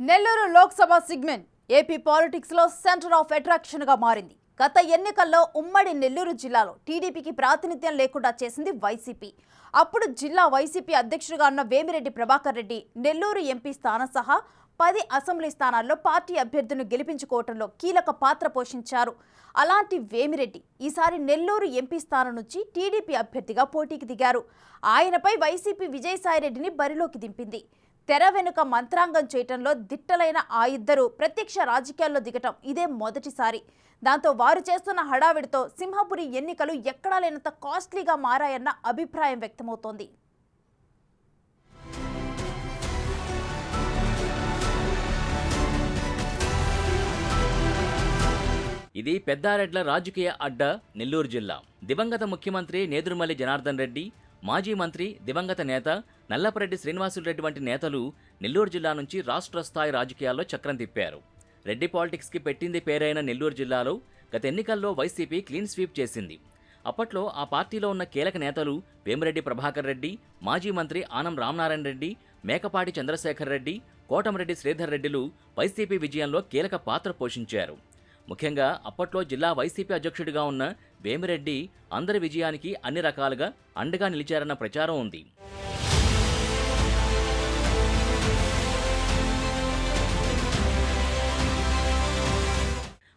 Nellore Lok Sabha segment AP politics లో centre of attraction గా మారింది. గత ఎన్నికల్లో ఉమ్మడి నెల్లూరు జిల్లాలో టీడీపీకి ప్రాతినిధ్యం లేకుండా చేసింది వైసీపీ. అప్పుడు జిల్లా వైసీపీ అధ్యక్షుడిగా ఉన్న వేమిరెడ్డి ప్రభాకర్ రెడ్డి నెల్లూరు ఎంపీ స్థానం సహా 10 అసెంబ్లీ స్థానాల్లో పార్టీ అభ్యర్థులను గెలిపించుకోవడంలో కీలక పాత్ర పోషించారు. అలాంటి వేమిరెడ్డి ఈసారి నెల్లూరు ఎంపీ స్థానం నుంచి టీడీపీ అభ్యర్థిగా పోటీకి దిగారు. ఆయనపై వైసీపీ విజయసాయిరెడ్డిని బరిలోకి దింపింది. తెర వెనుక మంత్రాంగం చేయటంలో దిట్టలైన ఆ ఇద్దరు ప్రత్యక్ష రాజకీయాల్లో దిగటం ఇదే మొదటిసారి. దాంతో వారు చేస్తున్న హడావిడితో సింహపురి ఎన్నికలు ఎక్కడా లేనంత కాస్ట్లీగా మారాయన్న అభిప్రాయం వ్యక్తమవుతోంది. ఇది పెద్దారెడ్ల రాజకీయ అడ్డా నెల్లూరు జిల్లా. దివంగత ముఖ్యమంత్రి నేదురుమల్లి జనార్దన్ రెడ్డి, మాజీ మంత్రి దివంగత నేత నల్లపరెడ్డి శ్రీనివాసులరెడ్డి వంటి నేతలు నెల్లూరు జిల్లా నుంచి రాష్ట్ర స్థాయి రాజకీయాల్లో చక్రం తిప్పారు. రెడ్డి పాలిటిక్స్కి పెట్టింది పేరైన నెల్లూరు జిల్లాలో గత ఎన్నికల్లో వైసీపీ క్లీన్ స్వీప్ చేసింది. అప్పట్లో ఆ పార్టీలో ఉన్న కీలక నేతలు వేమిరెడ్డి ప్రభాకర్ రెడ్డి, మాజీ మంత్రి ఆనం రామనారాయణ రెడ్డి, మేకపాటి చంద్రశేఖర్ రెడ్డి, కోటమిరెడ్డి శ్రీధర్ రెడ్డిలు వైసీపీ విజయంలో కీలక పాత్ర పోషించారు. ముఖ్యంగా అప్పట్లో జిల్లా వైసీపీ అధ్యక్షుడిగా ఉన్న వేమిరెడ్డి అందరి విజయానికి అన్ని రకాలుగా అండగా నిలిచారన్న ప్రచారం ఉంది.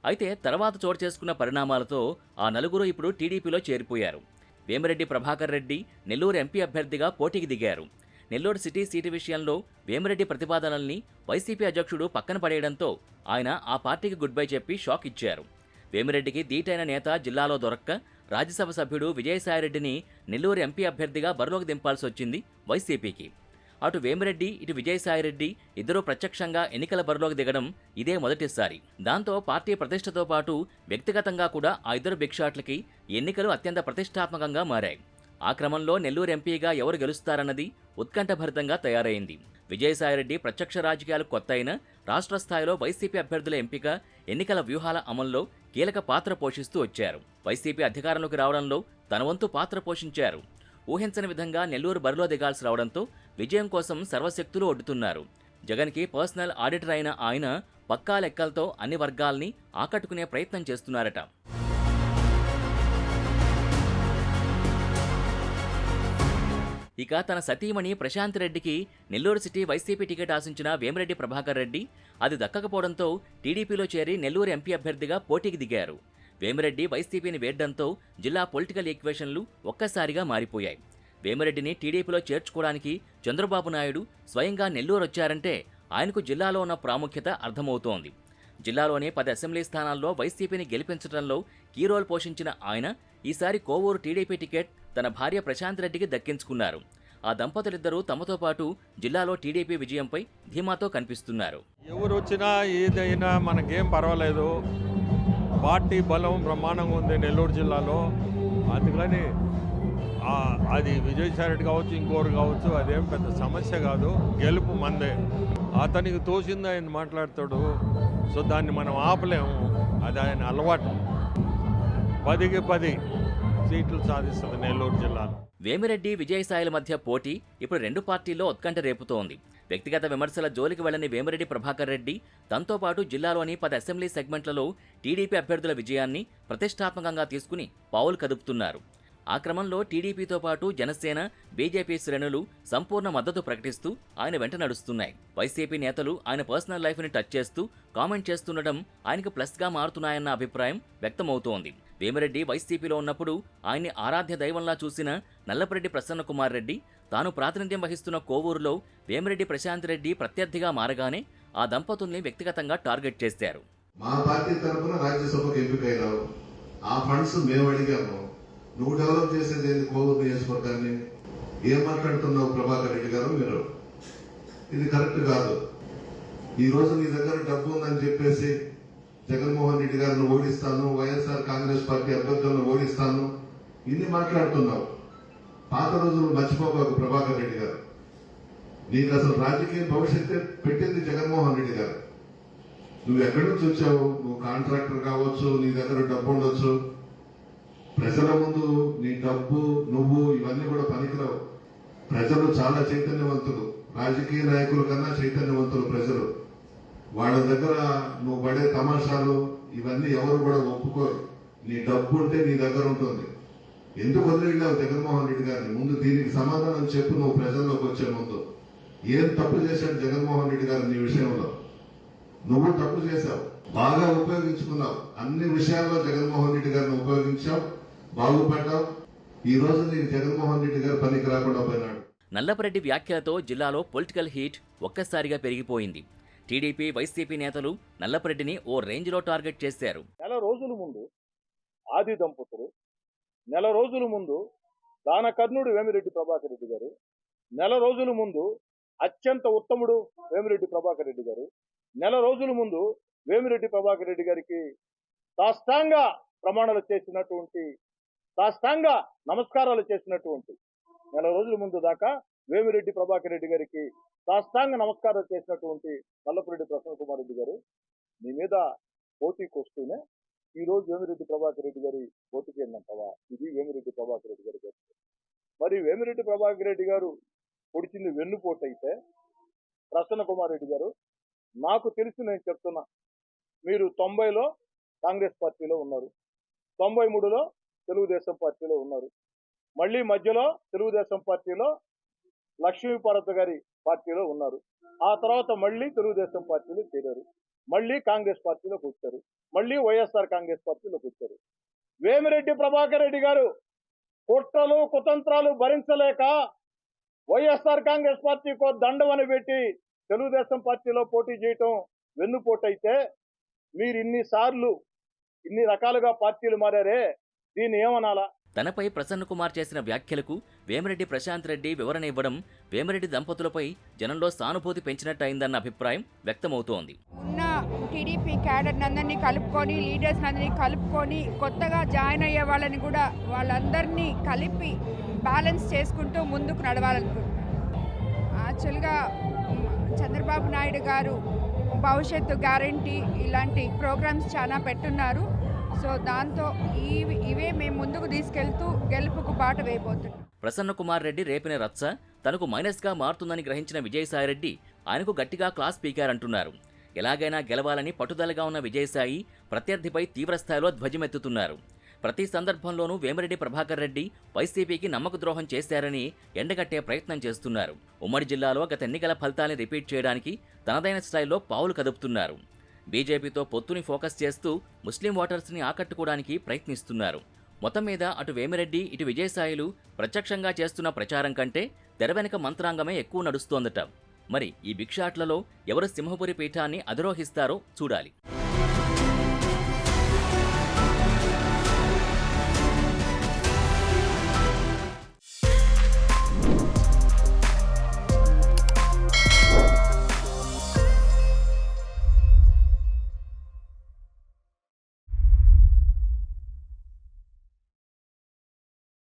అయితే తర్వాత చోటు చేసుకున్న పరిణామాలతో ఆ నలుగురు ఇప్పుడు టీడీపీలో చేరిపోయారు. వేమిరెడ్డి ప్రభాకర్ రెడ్డి నెల్లూరు ఎంపీ అభ్యర్థిగా పోటీకి దిగారు. నెల్లూరు సిటీ సీటు విషయంలో వేమిరెడ్డి ప్రతిపాదనల్ని వైసీపీ అధ్యక్షుడు పక్కన పడేయడంతో ఆయన ఆ పార్టీకి గుడ్ బై చెప్పి షాక్ ఇచ్చారు. వేమిరెడ్డికి ధీటైన నేత జిల్లాలో దొరక్క రాజ్యసభ సభ్యుడు విజయసాయిరెడ్డిని నెల్లూరు ఎంపీ అభ్యర్థిగా బరిలోకి దింపాల్సి వచ్చింది వైసీపీకి. అటు వేమిరెడ్డి ఇటు విజయసాయిరెడ్డి ఇద్దరూ ప్రత్యక్షంగా ఎన్నికల బరిలోకి దిగడం ఇదే మొదటిసారి. దాంతో పార్టీ ప్రతిష్టతో పాటు వ్యక్తిగతంగా కూడా ఆ ఇద్దరు బిగ్-షాట్లకి ఎన్నికలు అత్యంత ప్రతిష్టాత్మకంగా మారాయి. ఆ క్రమంలో నెల్లూరు ఎంపీగా ఎవరు గెలుస్తారన్నది ఉత్కంఠభరితంగా తయారైంది. విజయసాయిరెడ్డి ప్రత్యక్ష రాజకీయాలు కొత్త అయినా రాష్ట్ర స్థాయిలో వైసీపీ అభ్యర్థుల ఎంపిక, ఎన్నికల వ్యూహాల అమల్లో కీలక పాత్ర పోషిస్తూ వచ్చారు. వైసీపీ అధికారంలోకి రావడంలో తన వంతు పాత్ర పోషించారు. ఊహించని విధంగా నెల్లూరు బరిలో దిగాల్సి రావడంతో విజయం కోసం సర్వశక్తులు ఒడ్డుతున్నారు. జగన్కి పర్సనల్ ఆడిటర్ అయిన ఆయన పక్కా లెక్కలతో అన్ని వర్గాల్ని ఆకట్టుకునే ప్రయత్నం చేస్తున్నారట. ఇక తన సతీమణి ప్రశాంత్ రెడ్డికి నెల్లూరు సిటీ వైసీపీ టికెట్ ఆశించిన వేమిరెడ్డి ప్రభాకర్ రెడ్డి అది దక్కకపోవడంతో టీడీపీలో చేరి నెల్లూరు ఎంపీ అభ్యర్థిగా పోటీకి దిగారు. వేమిరెడ్డి వైసీపీని వేడ్డంతో జిల్లా పొలిటికల్ ఈక్వేషన్లు ఒక్కసారిగా మారిపోయాయి. వేమిరెడ్డిని టీడీపీలో చేర్చుకోవడానికి చంద్రబాబు నాయుడు స్వయంగా నెల్లూరు వచ్చారంటే ఆయనకు జిల్లాలో ఉన్న ప్రాముఖ్యత అర్థమవుతోంది. జిల్లాలోని 10 అసెంబ్లీ స్థానాల్లో వైసీపీని గెలిపించడంలో కీ రోల్ పోషించిన ఆయన ఈసారి కోవూరు టీడీపీ టికెట్ తన భార్య ప్రశాంత్ రెడ్డికి దక్కించుకున్నారు. ఆ దంపతులిద్దరూ తమతో పాటు జిల్లాలో టీడీపీ విజయంపై ధీమాతో కనిపిస్తున్నారు. ఎవరు వచ్చినా ఏదైనా మనకేం పర్వాలేదు, పార్టీ బలం బ్రహ్మాండంగా ఉంది నెల్లూరు జిల్లాలో. అందుకని అది విజయసాయిరెడ్డి కావచ్చు, ఇంకోరు కావచ్చు, అదేం పెద్ద సమస్య కాదు. గెలుపు మందే. అతనికి తోచింది ఆయన మాట్లాడతాడు, సో దాన్ని మనం ఆపలేము. అది ఆయన అలవాటు. 10కి 10 సీట్లు సాధిస్తుంది నెల్లూరు జిల్లాలో. వేమిరెడ్డి విజయసాయిల మధ్య పోటీ ఇప్పుడు రెండు పార్టీల్లో ఉత్కంఠ రేపుతోంది. వ్యక్తిగత విమర్శల జోలికి వెళ్లని వేమిరెడ్డి ప్రభాకర్ రెడ్డి తనతో పాటు జిల్లాలోని 10 అసెంబ్లీ సెగ్మెంట్లలో టీడీపీ అభ్యర్థుల విజయాన్ని ప్రతిష్టాత్మకంగా తీసుకుని పావులు కదుపుతున్నారు. ఆ క్రమంలో టీడీపీతో పాటు జనసేన, బీజేపీ శ్రేణులు సంపూర్ణ మద్దతు ప్రకటిస్తూ ఆయన వెంట నడుస్తున్నాయి. వైసీపీ నేతలు ఆయన పర్సనల్ లైఫ్ని టచ్ చేస్తూ కామెంట్ చేస్తుండడం ఆయనకు ప్లస్గా మారుతున్నాయన్న అభిప్రాయం వ్యక్తమవుతోంది. వేమిరెడ్డి వైసీపీలో ఉన్నప్పుడు ఆయన్ని ఆరాధ్య దైవంలా చూసిన నల్లపరెడ్డి ప్రసన్నకుమార్ రెడ్డి తాను ప్రాతినిధ్యం వహిస్తున్న కోవూరులో వేమిరెడ్డి ప్రశాంత్ రెడ్డి ప్రత్యర్థిగా మారగానే ఆ దంపతుల్ని వ్యక్తిగతంగా టార్గెట్ చేశారు. మా పార్టీ తరఫున రాజ్యసభకు ఎంపికైనావు, ఆ ఫండ్స్ మేము అడిగాము, నువ్వు డెవలప్ చేసేది కోవూరు నియోజకవర్గాన్ని ఏం మాట్లాడుతున్నావు ప్రభాకర్ రెడ్డి గారు? మీరు ఇది కరెక్ట్ కాదు. ఈ రోజు నీ దగ్గర డబ్బు ఉందని చెప్పేసి జగన్మోహన్ రెడ్డి గారిని ఓడిస్తాను, వైఎస్ఆర్ కాంగ్రెస్ పార్టీ అభ్యర్థులను ఓడిస్తాను, ఇన్ని మాట్లాడుతున్నావు. పాత రోజులు మర్చిపోబాకు ప్రభాకర్ రెడ్డి గారు. నీకు అసలు రాజకీయ భవిష్యత్తు పెట్టింది జగన్మోహన్ రెడ్డి గారు. నువ్వు ఎక్కడి నుంచి వచ్చావు? నువ్వు కాంట్రాక్టర్ కావచ్చు, నీ దగ్గర డబ్బు ఉండొచ్చు. ప్రజల ముందు నీ డబ్బు, నువ్వు ఇవన్నీ కూడా పనికిరావు. ప్రజలు చాలా చైతన్యవంతులు, రాజకీయ నాయకుల కన్నా చైతన్యవంతులు ప్రజలు. వాళ్ళ దగ్గర నువ్వు పడే తమాషాలు ఇవన్నీ ఎవరు కూడా ఒప్పుకోరు. నీ డబ్బు ఉంటే నీ దగ్గర ఉంటుంది. ఎందుకు వదిలేళ్ళావు జగన్మోహన్ రెడ్డి గారిని? ముందు దీనికి సమాధానం చెప్పు. నువ్వు ప్రజల్లోకి వచ్చే ముందు ఏం తప్పు చేశాడు జగన్మోహన్ రెడ్డి గారు నీ విషయంలో? నువ్వు తప్పు చేశావు, బాగా ఉపయోగించుకున్నావు. అన్ని విషయాల్లో జగన్మోహన్ రెడ్డి గారిని ఉపయోగించావు, బాగుపడ్డావు. ఈ రోజు నీకు జగన్మోహన్ రెడ్డి గారు పనికి రాకుండా పోయినాడు. నల్లపరెడ్డి వ్యాఖ్యలతో జిల్లాలో పొలిటికల్ హీట్ ఒక్కసారిగా పెరిగిపోయింది. టీడీపీ వైసీపీ నేతలు నల్లపరెడ్డిని ఓ రేంజ్లో టార్గెట్ చేశారు. నెల రోజుల ముందు ఆది దంపతులు, నెల రోజుల ముందు దానకర్ణుడు వేమిరెడ్డి ప్రభాకర్ రెడ్డి గారు, నెల రోజుల ముందు అత్యంత ఉత్తముడు వేమిరెడ్డి ప్రభాకర్ రెడ్డి గారు, నెల రోజుల ముందు వేమిరెడ్డి ప్రభాకర్ రెడ్డి గారికి సాష్టాంగ ప్రమాణాలు చేసినటువంటి, సాష్టాంగ నమస్కారాలు చేసినటువంటి, నెల రోజుల ముందు దాకా వేమిరెడ్డి ప్రభాకర్ రెడ్డి గారికి సాష్టాంగ నమస్కారాలు చేసినటువంటి నల్లపురెడ్డి ప్రసన్న కుమార్ రెడ్డి గారు మీ మీద పోటీకి వస్తూనే ఈ రోజు వేమిరెడ్డి ప్రభాకర్ రెడ్డి గారి పోటీకి ఏంటంటావా? ఇది వేమిరెడ్డి ప్రభాకర్ రెడ్డి గారి పోటీ. మరి వేమిరెడ్డి ప్రభాకర్ రెడ్డి గారు పొడిచింది వెన్నుపోటు అయితే, ప్రసన్న కుమార్ రెడ్డి గారు నాకు తెలిసి నేను చెప్తున్నా, మీరు 90లో కాంగ్రెస్ పార్టీలో ఉన్నారు, 93లో తెలుగుదేశం పార్టీలో ఉన్నారు, మళ్ళీ మధ్యలో తెలుగుదేశం పార్టీలో లక్ష్మీపార్వతి గారి పార్టీలో ఉన్నారు, ఆ తర్వాత మళ్ళీ తెలుగుదేశం పార్టీలో చేరారు, మళ్ళీ కాంగ్రెస్ పార్టీలోకి వచ్చారు, మళ్ళీ వైఎస్ఆర్ కాంగ్రెస్ పార్టీలోకి వచ్చారు. వేమిరెడ్డి ప్రభాకర్ రెడ్డి గారు కుట్రలు కుతంత్రాలు భరించలేక వైఎస్ఆర్ కాంగ్రెస్ పార్టీకో దండవని పెట్టి తెలుగుదేశం పార్టీలో పోటీ చేయటం వెన్నుపోటైతే, మీరు ఇన్నిసార్లు ఇన్ని రకాలుగా పార్టీలు మారారే, దీన్ని ఏమనాలా? తనపై ప్రసన్న కుమార్ చేసిన వ్యాఖ్యలకు వేమిరెడ్డి ప్రశాంత్ రెడ్డి వివరణ ఇవ్వడం వేమిరెడ్డి దంపతులపై జనంలో సానుభూతి పెంచినట్టయిందన్న అభిప్రాయం వ్యక్తమవుతోంది. ఉన్న టీడీపీ క్యాడర్ అందరినీ కలుపుకొని, లీడర్స్ అందరినీ కలుపుకొని, కొత్తగా జాయిన్ అయ్యే వాళ్ళని కూడా వాళ్ళందరినీ కలిపి బ్యాలెన్స్ చేసుకుంటూ ముందుకు నడవాలనుకుంటున్నాను. యాక్చువల్గా చంద్రబాబు నాయుడు గారు భవిష్యత్తు గ్యారంటీ ఇలాంటి ప్రోగ్రామ్స్ చాలా పెట్టున్నారు. సో దాంతో ఇవే మేము ముందుకు తీసుకెళ్తూ గెలుపుకు బాట వేయబోతున్నాం. ప్రసన్న కుమార్ రెడ్డి రేపిన రచ్చ తనకు మైనస్గా మారుతుందని గ్రహించిన విజయసాయిరెడ్డి ఆయనకు గట్టిగా క్లాస్ పీకారంటున్నారు. ఎలాగైనా గెలవాలని పట్టుదలగా ఉన్న విజయసాయి ప్రత్యర్థిపై తీవ్రస్థాయిలో ధ్వజమెత్తుతున్నారు. ప్రతి సందర్భంలోనూ వేమిరెడ్డి ప్రభాకర్ రెడ్డి వైసీపీకి నమ్మక ద్రోహం చేశారని ఎండగట్టే ప్రయత్నం చేస్తున్నారు. ఉమ్మడి జిల్లాలో గత ఎన్నికల ఫలితాల్ని రిపీట్ చేయడానికి తనదైన స్టైల్లో పావులు కదుపుతున్నారు. బీజేపీతో పొత్తుని ఫోకస్ చేస్తూ ముస్లిం ఓటర్స్ని ఆకట్టుకోవడానికి ప్రయత్నిస్తున్నారు. మొత్తం మీద అటు వేమిరెడ్డి ఇటు విజయసాయిలు ప్రత్యక్షంగా చేస్తున్న ప్రచారం కంటే తెర వెనుక మంత్రాంగమే ఎక్కువ నడుస్తోందట. మరి ఈ బిక్షాట్లలో ఎవరు సింహపురి పీఠాన్ని అధిరోహిస్తారో చూడాలి.